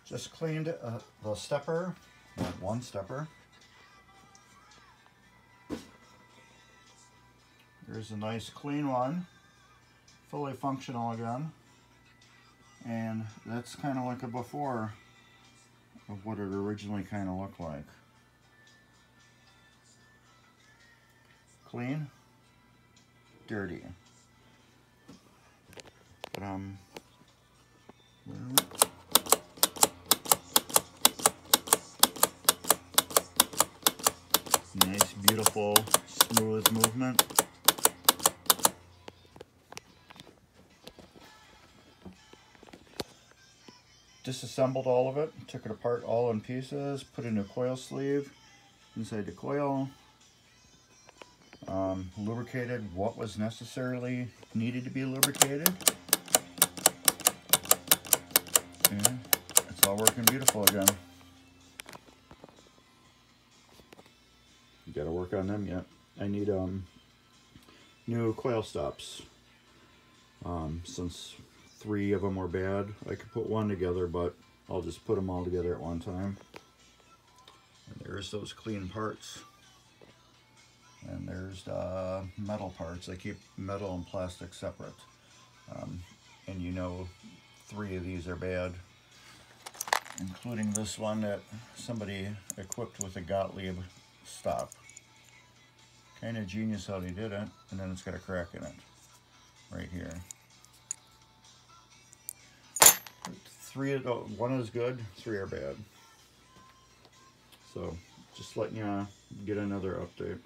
Just cleaned the stepper, one stepper. There's a nice clean one, fully functional again. And that's kind of like a before of what it originally kind of looked like. Clean, dirty. But nice, beautiful, smooth movement. Disassembled all of it, took it apart all in pieces, put in a coil sleeve inside the coil, lubricated what was necessarily needed to be lubricated, and it's all working beautiful again. Gotta work on them yet. I need new coil stops. Since 3 of them were bad, I could put one together, but I'll just put them all together at one time. And there's those clean parts. And there's the metal parts. I keep metal and plastic separate. And you know 3 of these are bad, including this one that somebody equipped with a Gottlieb stop. Kind of genius how they did it, and then it's got a crack in it right here. 1 is good, 3 are bad. So just letting you get another update.